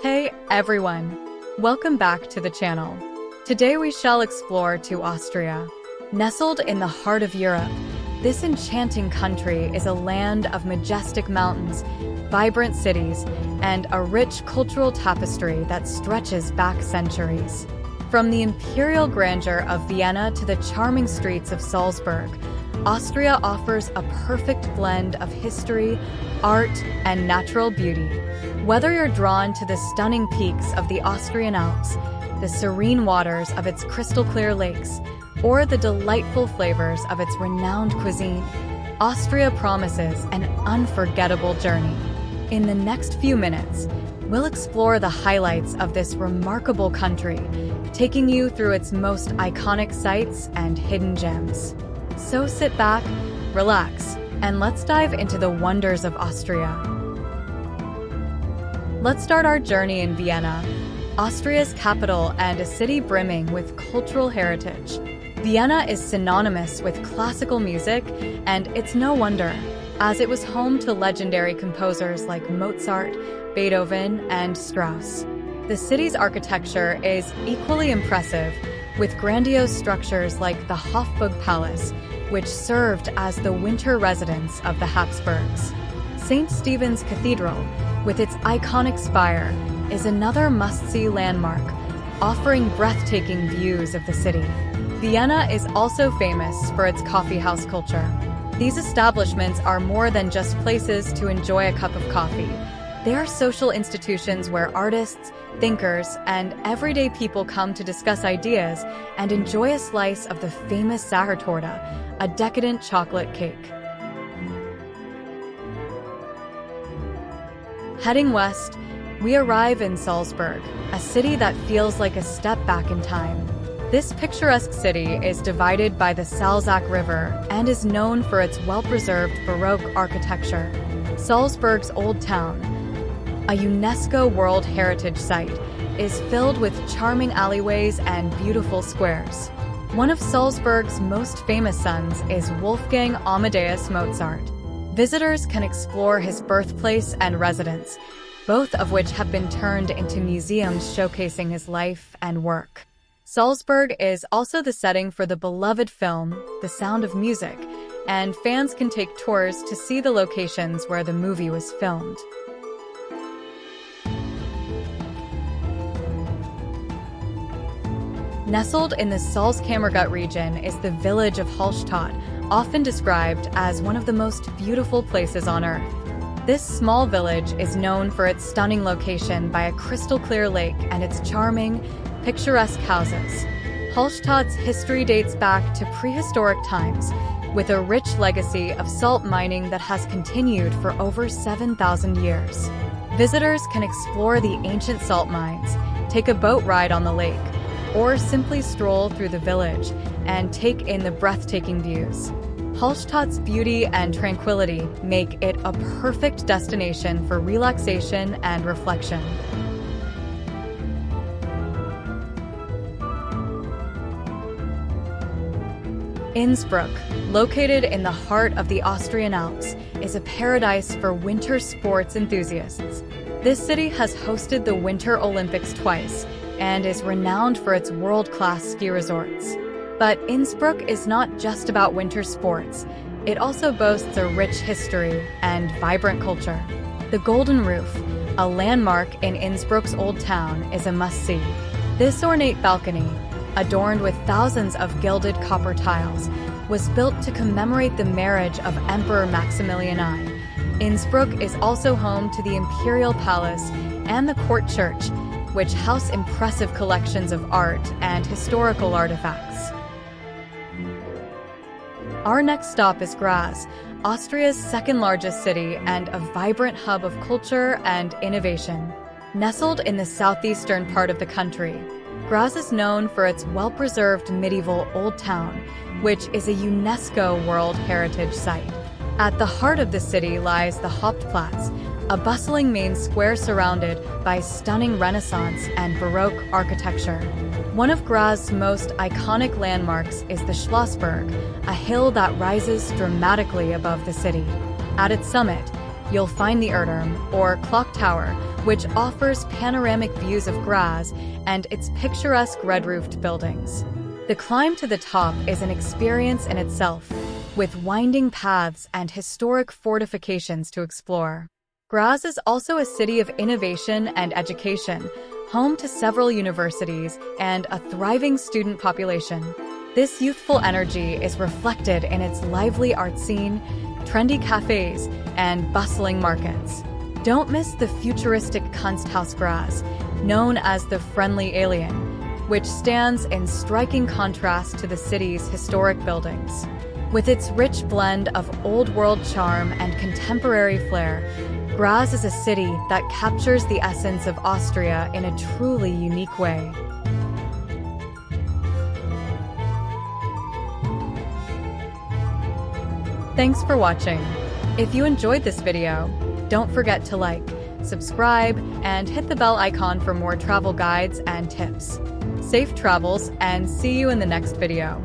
Hey everyone, welcome back to the channel. Today we shall explore to Austria. Nestled in the heart of Europe, this enchanting country is a land of majestic mountains, vibrant cities, and a rich cultural tapestry that stretches back centuries. From the imperial grandeur of Vienna to the charming streets of Salzburg, Austria offers a perfect blend of history, art, and natural beauty. Whether you're drawn to the stunning peaks of the Austrian Alps, the serene waters of its crystal-clear lakes, or the delightful flavors of its renowned cuisine, Austria promises an unforgettable journey. In the next few minutes, we'll explore the highlights of this remarkable country, taking you through its most iconic sites and hidden gems. So sit back, relax, and let's dive into the wonders of Austria. Let's start our journey in Vienna, Austria's capital and a city brimming with cultural heritage. Vienna is synonymous with classical music, and it's no wonder, as it was home to legendary composers like Mozart, Beethoven, and Strauss. The city's architecture is equally impressive, with grandiose structures like the Hofburg Palace, which served as the winter residence of the Habsburgs. St. Stephen's Cathedral, with its iconic spire, is another must-see landmark, offering breathtaking views of the city. Vienna is also famous for its coffeehouse culture. These establishments are more than just places to enjoy a cup of coffee. They are social institutions where artists, thinkers, and everyday people come to discuss ideas and enjoy a slice of the famous Sachertorte, a decadent chocolate cake. Heading west, we arrive in Salzburg, a city that feels like a step back in time. This picturesque city is divided by the Salzach River and is known for its well-preserved Baroque architecture. Salzburg's Old Town, a UNESCO World Heritage Site, is filled with charming alleyways and beautiful squares. One of Salzburg's most famous sons is Wolfgang Amadeus Mozart. Visitors can explore his birthplace and residence, both of which have been turned into museums showcasing his life and work. Salzburg is also the setting for the beloved film, The Sound of Music, and fans can take tours to see the locations where the movie was filmed. Nestled in the Salzkammergut region is the village of Hallstatt, often described as one of the most beautiful places on Earth. This small village is known for its stunning location by a crystal-clear lake and its charming, picturesque houses. Hallstatt's history dates back to prehistoric times, with a rich legacy of salt mining that has continued for over 7,000 years. Visitors can explore the ancient salt mines, take a boat ride on the lake, or simply stroll through the village and take in the breathtaking views. Hallstatt's beauty and tranquility make it a perfect destination for relaxation and reflection. Innsbruck, located in the heart of the Austrian Alps, is a paradise for winter sports enthusiasts. This city has hosted the Winter Olympics twice and is renowned for its world-class ski resorts. But Innsbruck is not just about winter sports. It also boasts a rich history and vibrant culture. The Golden Roof, a landmark in Innsbruck's Old Town, is a must-see. This ornate balcony, adorned with thousands of gilded copper tiles, was built to commemorate the marriage of Emperor Maximilian I. Innsbruck is also home to the Imperial Palace and the Court Church, which house impressive collections of art and historical artifacts. Our next stop is Graz, Austria's second-largest city and a vibrant hub of culture and innovation. Nestled in the southeastern part of the country, Graz is known for its well-preserved medieval Old Town, which is a UNESCO World Heritage Site. At the heart of the city lies the Hauptplatz, a bustling main square surrounded by stunning Renaissance and Baroque architecture. One of Graz's most iconic landmarks is the Schlossberg, a hill that rises dramatically above the city. At its summit, you'll find the Erderm, or Clock Tower, which offers panoramic views of Graz and its picturesque red-roofed buildings. The climb to the top is an experience in itself, with winding paths and historic fortifications to explore. Graz is also a city of innovation and education, home to several universities and a thriving student population. This youthful energy is reflected in its lively art scene, trendy cafes, and bustling markets. Don't miss the futuristic Kunsthaus Graz, known as the Friendly Alien, which stands in striking contrast to the city's historic buildings. With its rich blend of old-world charm and contemporary flair, Graz is a city that captures the essence of Austria in a truly unique way. Thanks for watching. If you enjoyed this video, don't forget to like, subscribe, and hit the bell icon for more travel guides and tips. Safe travels, and see you in the next video.